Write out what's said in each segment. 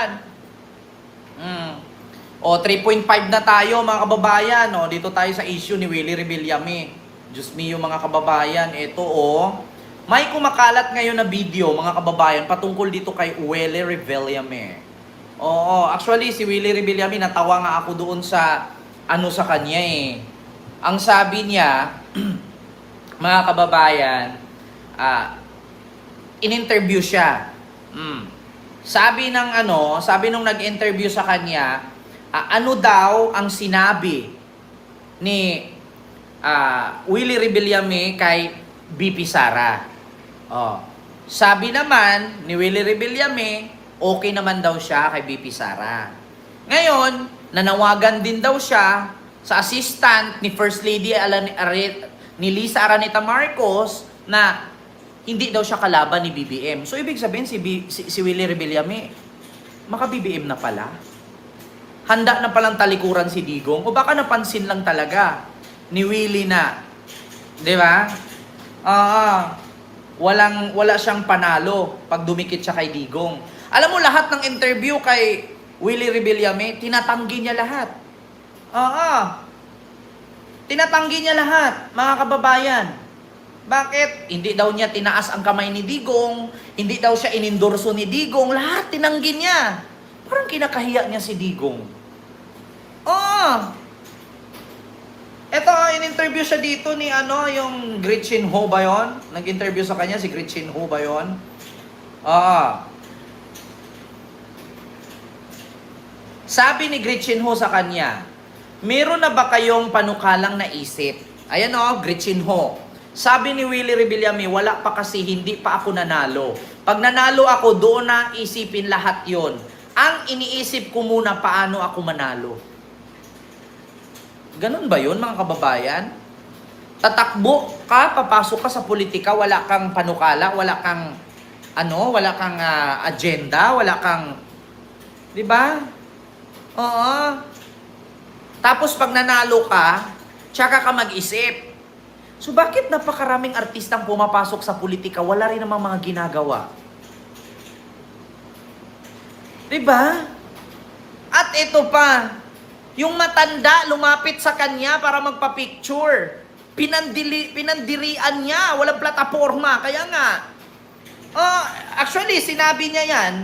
yan. O, 3.5 na tayo mga kababayan. O, dito tayo sa issue ni Willie Rebillame. Diyos me, yung mga kababayan. Ito o, may kumakalat ngayon na video mga kababayan patungkol dito kay Willie Rebillame. Oo, actually si Willie Rebillame, natawa nga ako doon sa ano sa kanya eh. Ang sabi niya, mga kababayan, in-interview siya. Sabi nung nag-interview sa kanya, ano daw ang sinabi ni Willie Rebillame kay BP Sara. Sabi naman ni Willie Rebillame, okay naman daw siya kay BP Sara. Ngayon, nanawagan din daw siya sa assistant ni First Lady ni Lisa Araneta Marcos na hindi daw siya kalaban ni BBM. So, ibig sabihin si Willie Rebillame, maka-BBM na pala. Handa na palang talikuran si Digong. O baka napansin lang talaga ni Willie na, di ba? Wala siyang panalo pag dumikit siya kay Digong. Alam mo, lahat ng interview kay Willie Rebillame, tinatanggi niya lahat. Tinatanggi niya lahat, mga kababayan. Bakit? Hindi daw niya tinaas ang kamay ni Digong, hindi daw siya inendorso ni Digong, lahat tinanggi niya. Parang kinakahiya niya si Digong. Ito, in-interview siya dito ni yung Gretchen Ho ba yun? Nag-interview sa kanya si Gretchen Ho ba yun? Sabi ni Gretchen Ho sa kanya, meron na ba kayong panukalang naisip? Ayan Gretchen Ho. Sabi ni Willie Rebillame, wala pa kasi, hindi pa ako nanalo. Pag nanalo ako, doon na isipin lahat yon. Ang iniisip ko muna, paano ako manalo. Ganun ba yun, mga kababayan? Tatakbo ka, papasok ka sa politika, wala kang panukala, wala kang agenda, wala kang, di ba? Oo. Tapos pag nanalo ka, tsaka ka mag-isip. So bakit napakaraming artistang pumapasok sa politika, wala rin namang mga ginagawa? Diba? At ito pa, yung matanda lumapit sa kanya para magpa-picture. Pinandirian niya, walang plataforma. Kaya nga, actually sinabi niya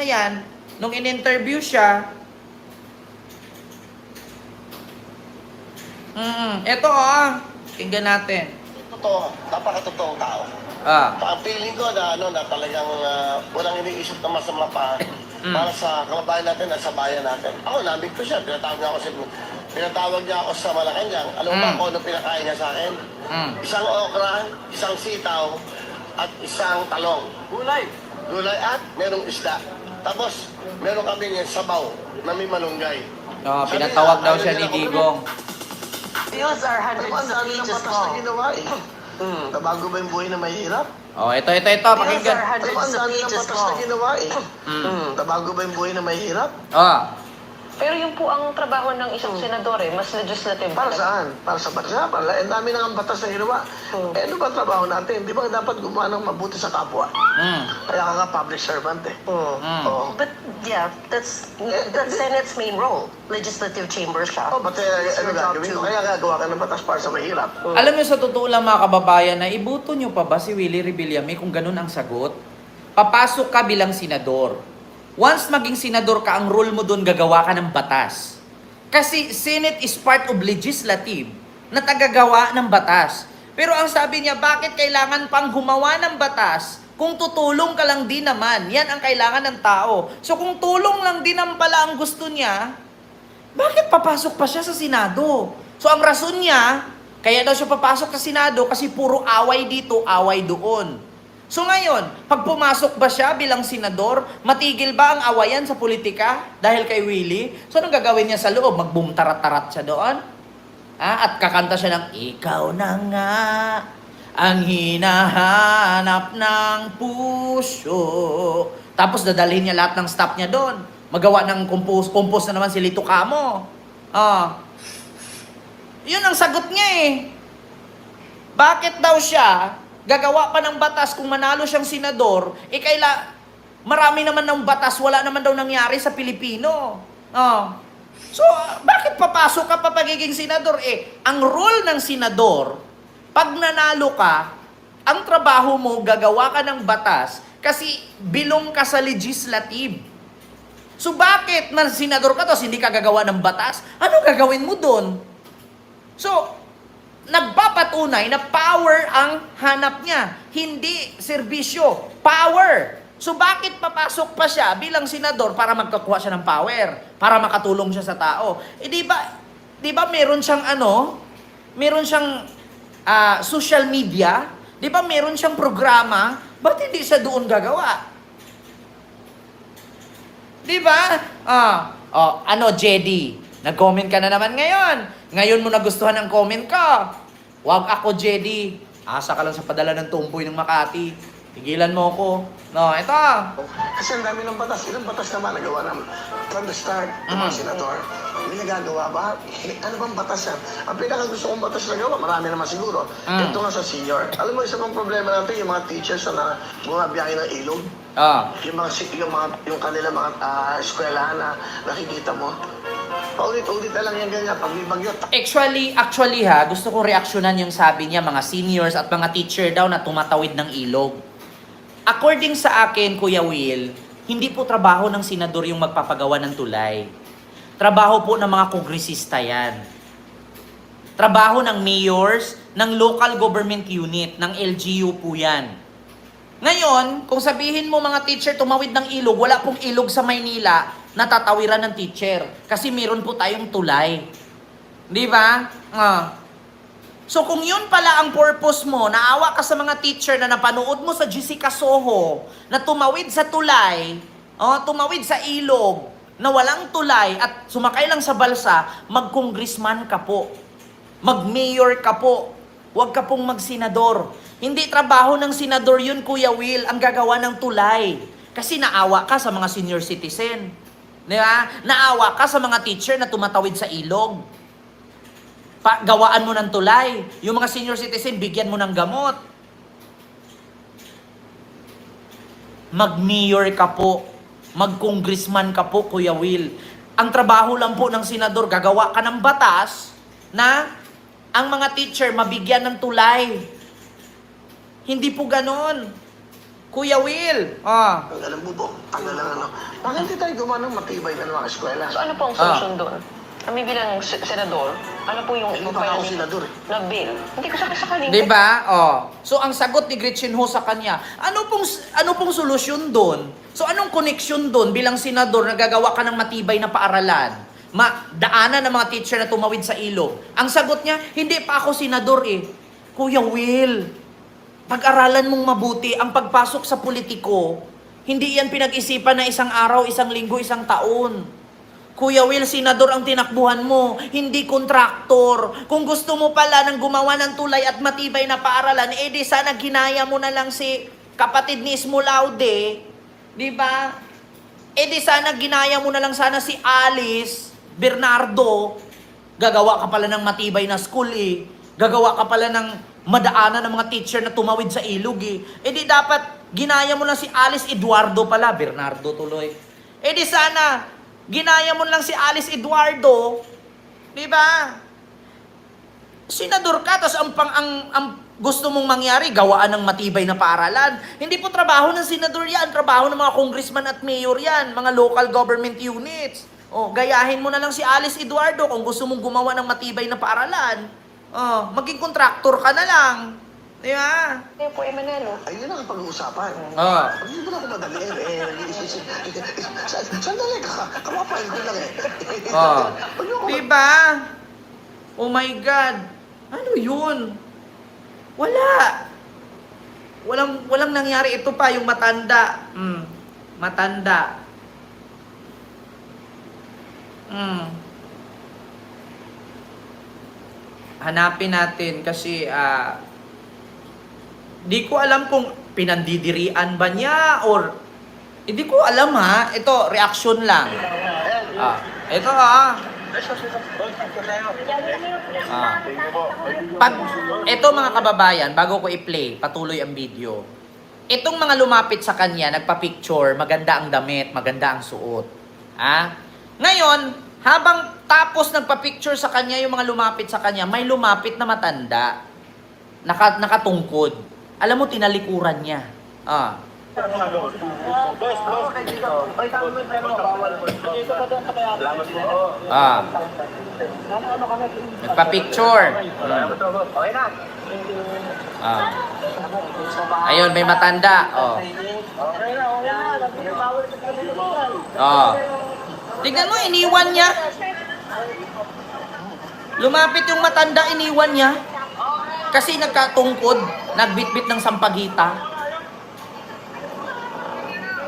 yan, nung in-interview siya. Ito tingnan natin. Totoo, napakatotoong tao. Ang feeling ko na talagang walang iniisip na masama para sa kababayan natin at sa bayan natin. Ako, nabig ko siya. Pinatawag niya ako sa Malacanang. Alam mo ba kung ano pinakain niya sa akin? Isang okra, isang sitaw, at isang talong. Gulay at merong isda. Tapos, meron kami yung sabaw na may malunggay. Pinatawag daw siya ni Digong. Bills are hundreds of pages long. Nabago ba yung buhay na mahirap? Ito, Bills pakinggan. are hundreds of pages long. Nabago ba yung buhay na mahirap? Pero yung po ang trabaho ng isang senador mas legislative. Para saan? Para sa bansa? Ang dami nang ang batas na ginawa. Ano ba trabaho natin? Di ba dapat gumawa ng mabuti sa kapwa? Kaya ka nga public servant But yeah, that's Senate's main role. Legislative chamber siya. Ano gagawin ko? Kaya gagawa ka ng batas para sa mahirap. Alam niyo, sa totoo lang mga kababayan, na ibuto niyo pa ba si Willie Rebillame kung ganun ang sagot? Papasok ka bilang senador. Once maging senador ka, ang role mo doon, gagawa ka ng batas. Kasi Senate is part of legislative na tagagawa ng batas. Pero ang sabi niya, bakit kailangan pang gumawa ng batas kung tutulong ka lang din naman? Yan ang kailangan ng tao. So kung tulong lang din naman pala ang gusto niya, bakit papasok pa siya sa Senado? So ang rason niya, kaya daw siya papasok sa Senado kasi puro away dito, away doon. So ngayon, pag pumasok ba siya bilang senador, matigil ba ang awayan sa politika dahil kay Willie? So anong gagawin niya sa loob? Magbumtarat-tarat siya doon? At kakanta siya ng, ikaw na nga ang hinahanap ng puso. Tapos dadalhin niya lahat ng staff niya doon. Magawa ng compose na naman si Lito Camo. Yun ang sagot niya eh. Bakit daw siya gagawa pa ng batas kung manalo siyang senador, Marami naman ng batas, wala naman daw nangyari sa Pilipino. Oh. So, bakit papasok ka pa pagiging senador? Ang role ng senador, pag nanalo ka, ang trabaho mo, gagawa ka ng batas kasi bilong ka sa legislative. So bakit na senador ka tapos hindi ka gagawa ng batas? Ano gagawin mo doon? So, nagpapatunay na power ang hanap niya. Hindi serbisyo. Power. So bakit papasok pa siya bilang senador para magkakuha siya ng power? Para makatulong siya sa tao? Di ba meron siyang meron siyang social media? Di ba meron siyang programa? Ba't hindi siya doon gagawa? Di ba? Jedy, nag-comment ka na naman ngayon. Ngayon mo nagustuhan ang comment ko. Wag ako, Jedy. Asa ka lang sa padala ng tumboy ng Makati. Tigilan mo ako. No, ito. Kasi ang dami ng batas. Ilang batas naman nagawa ng from the start, ng mga senador. Hindi nagagawa ba? Ano bang batas yan? Ang pinaka gusto kong batas na gawa, marami naman siguro. Ito nga sa senior. Alam mo, isa pang problema natin, yung mga teachers na bumabiyahe ng ilog. Yung kanila mga eskwelahan na nakikita mo. Paulit-ulit na lang yan ganyan pag may bagyo. Actually ha, gusto kong reaksyonan yung sabi niya, mga seniors at mga teacher daw na tumatawid ng ilog. According sa akin, Kuya Will, hindi po trabaho ng senador yung magpapagawa ng tulay. Trabaho po ng mga kongresista yan. Trabaho ng mayors, ng local government unit, ng LGU po yan. Ngayon, kung sabihin mo mga teacher tumawid ng ilog, wala pong ilog sa Maynila, natatawiran ng teacher. Kasi meron po tayong tulay. Di ba? So kung yun pala ang purpose mo, naawa ka sa mga teacher na napanood mo sa Jessica Soho, na tumawid sa tulay, tumawid sa ilog, na walang tulay at sumakay lang sa balsa, mag-congressman ka po. Mag-mayor ka po. Huwag ka pong mag-senador. Hindi trabaho ng senador yun, Kuya Will, ang gagawa ng tulay. Kasi naawa ka sa mga senior citizen. Di ba? Naawa ka sa mga teacher na tumatawid sa ilog. Gawaan mo ng tulay. Yung mga senior citizen, bigyan mo ng gamot. Mag-mayor ka po. Mag-congressman ka po, Kuya Will. Ang trabaho lang po ng senador, gagawa ka ng batas na ang mga teacher mabigyan ng tulay. Hindi po ganon. Kuya Will. Ang alam mo po, bakit hindi tayo gumawa ng matibay na mga eskwela? So ano po ang solusyon doon? Kami bilang senador, ano po yung Hindi pa ako senador eh. na bill? Hindi ko sa kanina. Di ba? So ang sagot ni Gretchen Ho sa kanya, ano pong solusyon doon? So anong connection doon bilang senador na gagawa ka ng matibay na paaralan? Daanan ng mga teacher na tumawid sa ilog. Ang sagot niya, hindi pa ako senador eh. Kuya Will, pag-aralan mong mabuti ang pagpasok sa politiko. Hindi yan pinag-isipan na isang araw, isang linggo, isang taon. Kuya Will, senador ang tinakbuhan mo, hindi kontraktor. Kung gusto mo pala ng gumawa ng tulay at matibay na paaralan, di sana ginaya mo na lang si kapatid ni Esmolaude. Di ba? Di sana ginaya mo na lang sana si Alice Bernardo. Gagawa ka pala ng matibay na school eh. Gagawa ka pala ng madaanan ng mga teacher na tumawid sa ilog eh. Di dapat ginaya mo lang si Alice Eduardo pala, Bernardo tuloy. Di sana ginaya mo lang si Alice Eduardo, di ba? Senador ka, tapos ang gusto mong mangyari, gawaan ng matibay na paaralan. Hindi po trabaho ng senador yan, trabaho ng mga congressman at mayor yan, mga local government units. Gayahin mo na lang si Alice Eduardo kung gusto mong gumawa ng matibay na paaralan. Maging kontraktor ka na lang. Di ba? Kaya po, manalo. Ayun ang pag-uusapan. Hindi mo na ako madali sandali ka, kamapal ko lang eh. Di ba? Oh my God. Ano yun? Walang nangyari. Ito pa, yung matanda. Matanda. Hanapin natin kasi di ko alam kung pinandidirian ba niya or hindi ko alam ha. Ito, reaction lang. Ito ito mga kababayan, bago ko i-play, patuloy ang video. Itong mga lumapit sa kanya, nagpa-picture, maganda ang damit, maganda ang suot. Ngayon, habang tapos nagpa-picture sa kanya yung mga lumapit sa kanya, may lumapit na matanda. Nakatungkod. Alam mo, tinalikuran niya. Nagpa-picture. Ayun, may matanda. Tignan mo, iniwan niya. Lumapit yung matanda, iniwan niya. Kasi nagkatungkod, nagbitbit ng sampagita.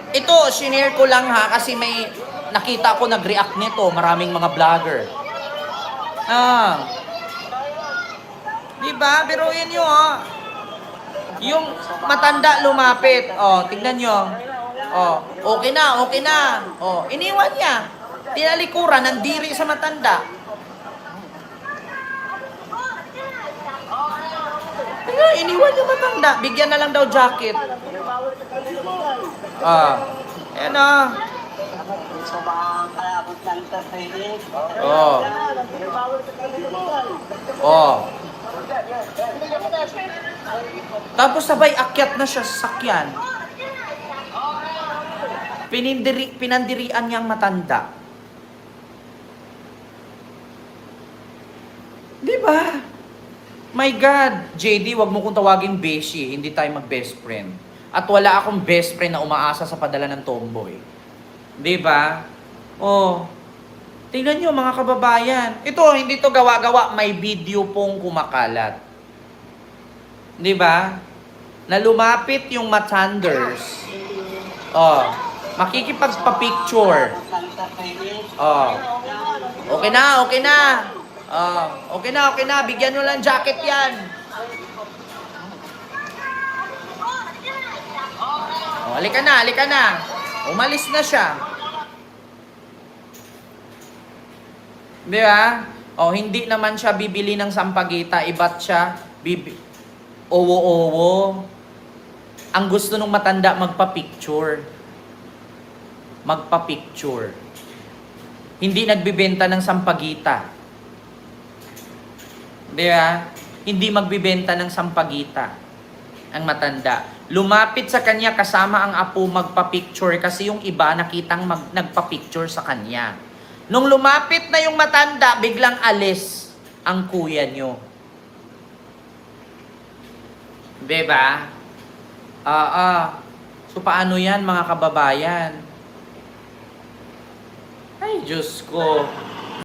Ito, sinare ko lang ha, kasi may nakita ko nag-react nito, maraming mga vlogger. Diba? Biruin nyo yung matanda lumapit. Tignan nyo. Okay na, okay na. Iniwan niya. Tinalikuran, nandiri sa matanda. Iniwan yung matanda. Bigyan na lang daw jacket. Ayan Tapos sabay akyat na siya sa sakyan. Pinandirian niyang matanda. Di ba? My God, JD, wag mo kong tawagin beshi, hindi tayo mag-best friend. At wala akong best friend na umaasa sa padala ng tomboy. Di ba? Tingnan nyo mga kababayan. Ito, hindi to gawa-gawa, may video pong kumakalat. Di ba? Na lumapit yung matanders. Makikipagpa-picture. Okay na, okay na. Okay na, okay na. Bigyan nyo lang jacket yan. Halika na, halika na. Umalis na siya. Di ba? Hindi naman siya bibili ng sampagita. Iba't siya owo-owo. Ang gusto nung matanda, magpa-picture. Magpa-picture. Hindi nagbibenta ng sampagita. Di ba? Hindi magbibenta ng sampagita ang matanda. Lumapit sa kanya kasama ang apo magpa-picture kasi yung iba nakitang nagpa-picture sa kanya. Nung lumapit na yung matanda, biglang alis ang kuya nyo. Diba? So paano yan mga kababayan? Ay, Diyos ko.